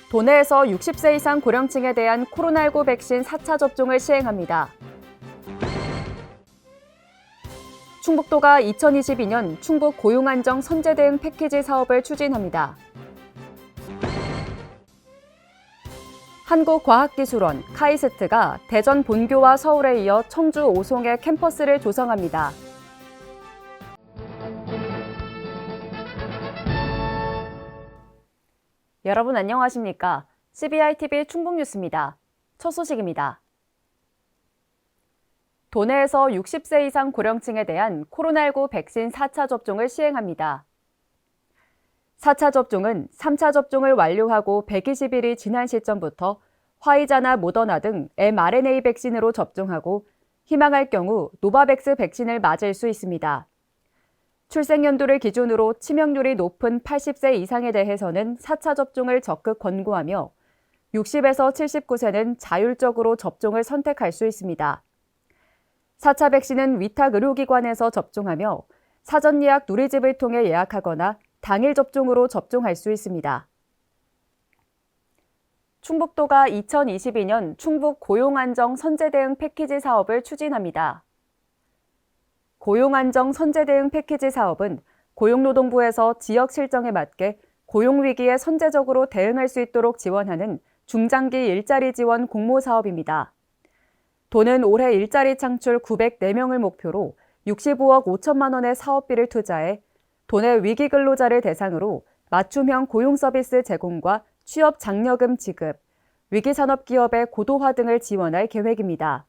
도내에서 60세 이상 고령층에 대한 코로나19 백신 4차 접종을 시행합니다. 충북도가 2022년 충북 고용안정 선제 대응 패키지 사업을 추진합니다. 한국과학기술원, 카이스트가 대전 본교와 서울에 이어 청주 오송에 캠퍼스를 조성합니다. 여러분 안녕하십니까? CBI-TV 충북뉴스입니다. 첫 소식입니다. 도내에서 60세 이상 고령층에 대한 코로나19 백신 4차 접종을 시행합니다. 4차 접종은 3차 접종을 완료하고 120일이 지난 시점부터 화이자나 모더나 등 mRNA 백신으로 접종하고 희망할 경우 노바백스 백신을 맞을 수 있습니다. 출생 연도를 기준으로 치명률이 높은 80세 이상에 대해서는 4차 접종을 적극 권고하며 60에서 79세는 자율적으로 접종을 선택할 수 있습니다. 4차 백신은 위탁 의료기관에서 접종하며 사전 예약 누리집을 통해 예약하거나 당일 접종으로 접종할 수 있습니다. 충북도가 2022년 충북 고용안정 선제 대응 패키지 사업을 추진합니다. 고용안정 선제 대응 패키지 사업은 고용노동부에서 지역 실정에 맞게 고용위기에 선제적으로 대응할 수 있도록 지원하는 중장기 일자리 지원 공모 사업입니다. 도는 올해 일자리 창출 904명을 목표로 65억 5천만 원의 사업비를 투자해 도내 위기 근로자를 대상으로 맞춤형 고용 서비스 제공과 취업 장려금 지급, 위기산업기업의 고도화 등을 지원할 계획입니다.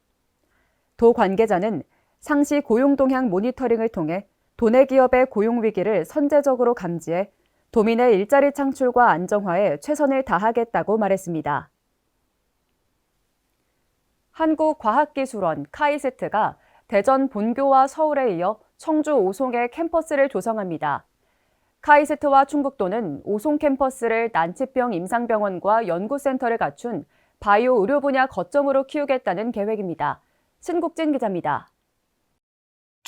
도 관계자는 상시 고용 동향 모니터링을 통해 도내 기업의 고용 위기를 선제적으로 감지해 도민의 일자리 창출과 안정화에 최선을 다하겠다고 말했습니다. 한국과학기술원 카이스트가 대전 본교와 서울에 이어 청주 오송에 캠퍼스를 조성합니다. 카이스트와 충북도는 오송 캠퍼스를 난치병 임상병원과 연구센터를 갖춘 바이오 의료 분야 거점으로 키우겠다는 계획입니다. 신국진 기자입니다.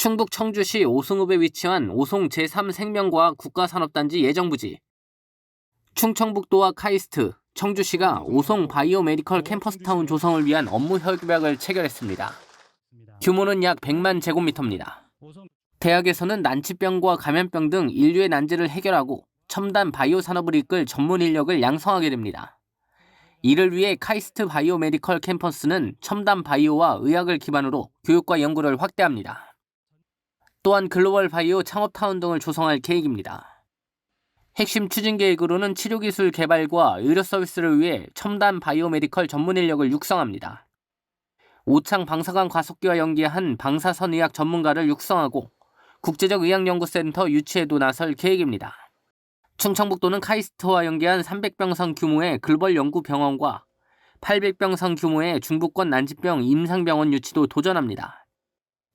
충북 청주시 오송읍에 위치한 오송 제3생명과학 국가산업단지 예정부지. 충청북도와 카이스트, 청주시가 오송 바이오메디컬 캠퍼스타운 조성을 위한 업무 협약을 체결했습니다. 규모는 약 100만 제곱미터입니다. 대학에서는 난치병과 감염병 등 인류의 난제를 해결하고 첨단 바이오 산업을 이끌 전문 인력을 양성하게 됩니다. 이를 위해 카이스트 바이오메디컬 캠퍼스는 첨단 바이오와 의학을 기반으로 교육과 연구를 확대합니다. 또한 글로벌 바이오 창업타운 등을 조성할 계획입니다. 핵심 추진 계획으로는 치료기술 개발과 의료 서비스를 위해 첨단 바이오메디컬 전문 인력을 육성합니다. 오창 방사관 과속기와 연계한 방사선 의학 전문가를 육성하고 국제적 의학연구센터 유치에도 나설 계획입니다. 충청북도는 카이스트와 연계한 300병상 규모의 글로벌 연구병원과 800병상 규모의 중부권 난치병 임상병원 유치도 도전합니다.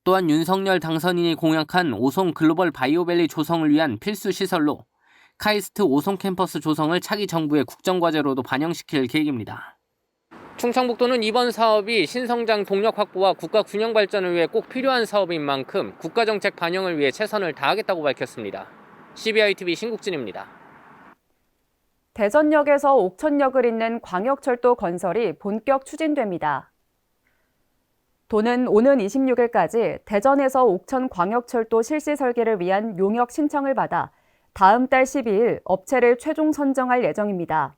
또한 윤석열 당선인이 공약한 오송 글로벌 바이오밸리 조성을 위한 필수 시설로 카이스트 오송 캠퍼스 조성을 차기 정부의 국정과제로도 반영시킬 계획입니다. 충청북도는 이번 사업이 신성장 동력 확보와 국가 균형 발전을 위해 꼭 필요한 사업인 만큼 국가정책 반영을 위해 최선을 다하겠다고 밝혔습니다. CBI-TV 신국진입니다. 대전역에서 옥천역을 잇는 광역철도 건설이 본격 추진됩니다. 도는 오는 26일까지 대전에서 옥천 광역철도 실시 설계를 위한 용역 신청을 받아 다음 달 12일 업체를 최종 선정할 예정입니다.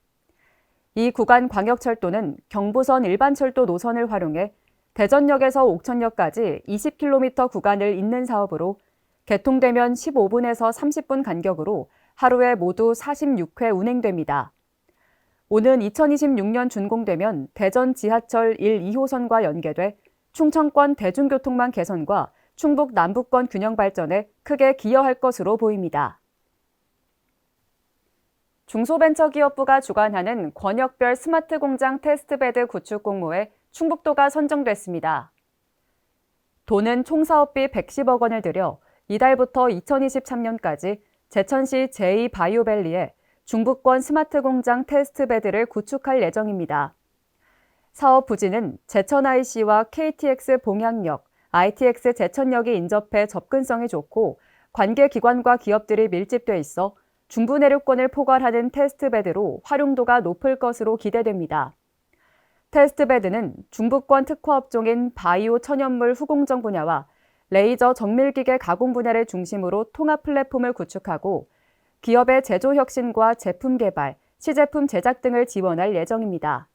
이 구간 광역철도는 경부선 일반철도 노선을 활용해 대전역에서 옥천역까지 20km 구간을 잇는 사업으로 개통되면 15분에서 30분 간격으로 하루에 모두 46회 운행됩니다. 오는 2026년 준공되면 대전 지하철 1, 2호선과 연계돼 충청권 대중교통망 개선과 충북 남부권 균형 발전에 크게 기여할 것으로 보입니다. 중소벤처기업부가 주관하는 권역별 스마트 공장 테스트베드 구축 공모에 충북도가 선정됐습니다. 도는 총 사업비 110억 원을 들여 이달부터 2023년까지 제천시 제2바이오밸리에 중부권 스마트 공장 테스트베드를 구축할 예정입니다. 사업 부지는 제천 IC와 KTX 봉양역, ITX 제천역이 인접해 접근성이 좋고 관계 기관과 기업들이 밀집돼 있어 중부 내륙권을 포괄하는 테스트베드로 활용도가 높을 것으로 기대됩니다. 테스트베드는 중부권 특화업종인 바이오 천연물 후공정 분야와 레이저 정밀기계 가공 분야를 중심으로 통합 플랫폼을 구축하고 기업의 제조 혁신과 제품 개발, 시제품 제작 등을 지원할 예정입니다.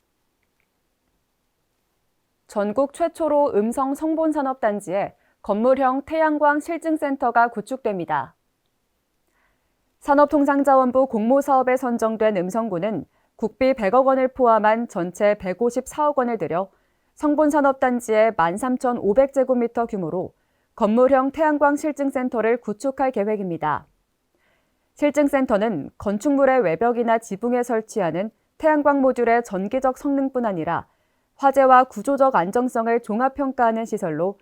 전국 최초로 음성 성본산업단지에 건물형 태양광 실증센터가 구축됩니다. 산업통상자원부 공모사업에 선정된 음성군은 국비 100억 원을 포함한 전체 154억 원을 들여 성본산업단지의 13,500제곱미터 규모로 건물형 태양광 실증센터를 구축할 계획입니다. 실증센터는 건축물의 외벽이나 지붕에 설치하는 태양광 모듈의 전기적 성능뿐 아니라 화재와 구조적 안정성을 종합평가하는 시설로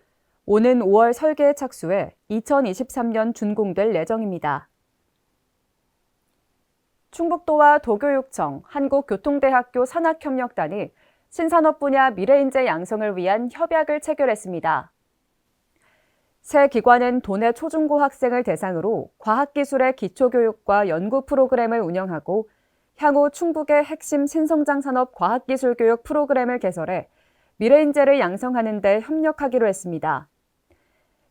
오는 5월 설계에 착수해 2023년 준공될 예정입니다. 충북도와 도교육청, 한국교통대학교 산학협력단이 신산업 분야 미래인재 양성을 위한 협약을 체결했습니다. 새 기관은 도내 초중고 학생을 대상으로 과학기술의 기초교육과 연구 프로그램을 운영하고 향후 충북의 핵심 신성장 산업 과학기술교육 프로그램을 개설해 미래인재를 양성하는 데 협력하기로 했습니다.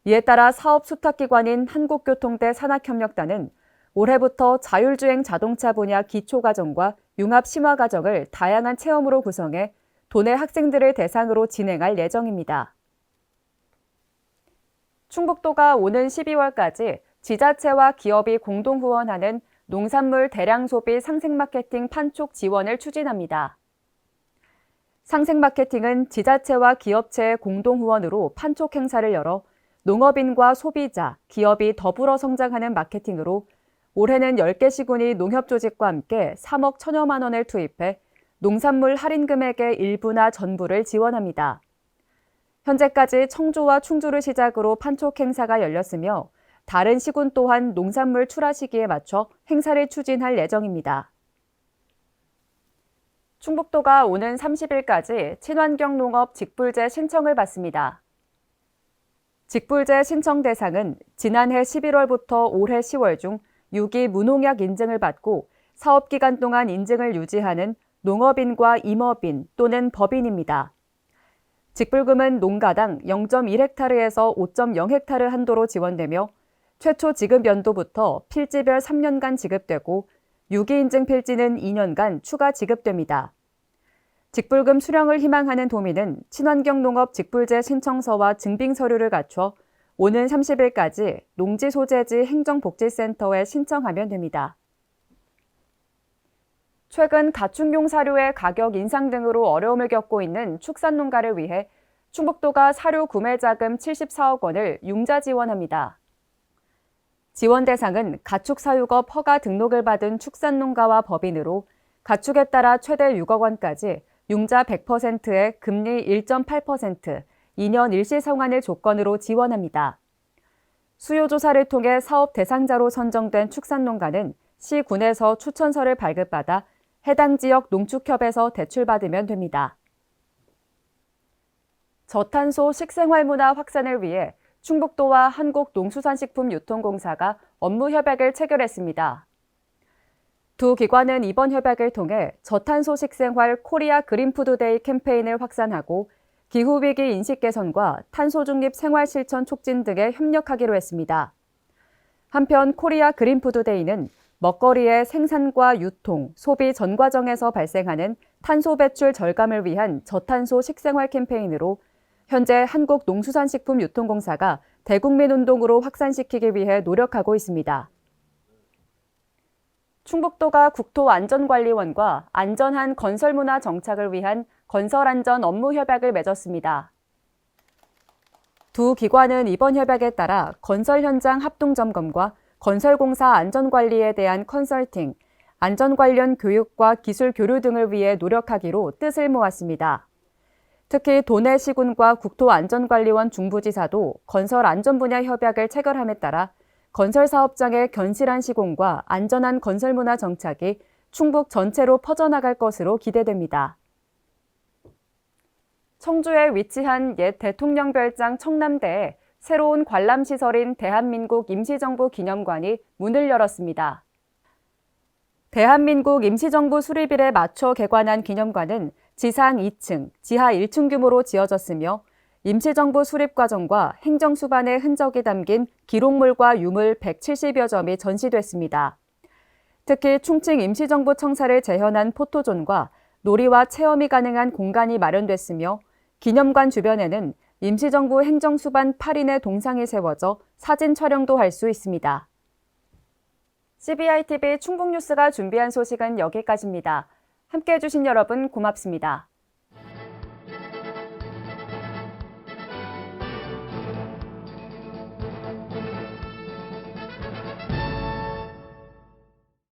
이에 따라 사업 수탁기관인 한국교통대 산학협력단은 올해부터 자율주행 자동차 분야 기초과정과 융합심화과정을 다양한 체험으로 구성해 도내 학생들을 대상으로 진행할 예정입니다. 충북도가 오는 12월까지 지자체와 기업이 공동 후원하는 농산물 대량 소비 상생 마케팅 판촉 지원을 추진합니다. 상생 마케팅은 지자체와 기업체의 공동 후원으로 판촉 행사를 열어 농업인과 소비자, 기업이 더불어 성장하는 마케팅으로 올해는 10개 시군이 농협조직과 함께 3억 1천여만 원을 투입해 농산물 할인 금액의 일부나 전부를 지원합니다. 현재까지 청주와 충주를 시작으로 판촉 행사가 열렸으며 다른 시군 또한 농산물 출하 시기에 맞춰 행사를 추진할 예정입니다. 충북도가 오는 30일까지 친환경 농업 직불제 신청을 받습니다. 직불제 신청 대상은 지난해 11월부터 올해 10월 중 6기 무농약 인증을 받고 사업기간 동안 인증을 유지하는 농업인과 임업인 또는 법인입니다. 직불금은 농가당 0.1헥타르에서 5.0헥타르 한도로 지원되며 최초 지급 연도부터 필지별 3년간 지급되고 6기 인증 필지는 2년간 추가 지급됩니다. 직불금 수령을 희망하는 도민은 친환경 농업 직불제 신청서와 증빙 서류를 갖춰 오는 30일까지 농지소재지 행정복지센터에 신청하면 됩니다. 최근 가축용 사료의 가격 인상 등으로 어려움을 겪고 있는 축산농가를 위해 충북도가 사료 구매 자금 74억 원을 융자 지원합니다. 지원 대상은 가축사육업 허가 등록을 받은 축산농가와 법인으로 가축에 따라 최대 6억 원까지 융자 100%에 금리 1.8%, 2년 일시 상환을 조건으로 지원합니다. 수요조사를 통해 사업 대상자로 선정된 축산농가는 시군에서 추천서를 발급받아 해당 지역 농축협에서 대출받으면 됩니다. 저탄소 식생활 문화 확산을 위해 충북도와 한국농수산식품유통공사가 업무 협약을 체결했습니다. 두 기관은 이번 협약을 통해 저탄소 식생활 코리아 그린푸드데이 캠페인을 확산하고 기후위기 인식 개선과 탄소 중립 생활 실천 촉진 등에 협력하기로 했습니다. 한편 코리아 그린푸드데이는 먹거리의 생산과 유통, 소비 전 과정에서 발생하는 탄소 배출 절감을 위한 저탄소 식생활 캠페인으로 현재 한국농수산식품유통공사가 대국민 운동으로 확산시키기 위해 노력하고 있습니다. 충북도가 국토안전관리원과 안전한 건설문화 정착을 위한 건설안전 업무 협약을 맺었습니다. 두 기관은 이번 협약에 따라 건설 현장 합동점검과 건설공사 안전관리에 대한 컨설팅, 안전 관련 교육과 기술 교류 등을 위해 노력하기로 뜻을 모았습니다. 특히 도내 시군과 국토안전관리원 중부지사도 건설 안전 분야 협약을 체결함에 따라 건설 사업장의 견실한 시공과 안전한 건설 문화 정착이 충북 전체로 퍼져나갈 것으로 기대됩니다. 청주에 위치한 옛 대통령 별장 청남대에 새로운 관람시설인 대한민국 임시정부 기념관이 문을 열었습니다. 대한민국 임시정부 수립일에 맞춰 개관한 기념관은 지상 2층, 지하 1층 규모로 지어졌으며 임시정부 수립 과정과 행정 수반의 흔적이 담긴 기록물과 유물 170여 점이 전시됐습니다. 특히 충칭 임시정부 청사를 재현한 포토존과 놀이와 체험이 가능한 공간이 마련됐으며 기념관 주변에는 임시정부 행정수반 8인의 동상이 세워져 사진 촬영도 할 수 있습니다. CBI TV 충북뉴스가 준비한 소식은 여기까지입니다. 함께해 주신 여러분 고맙습니다.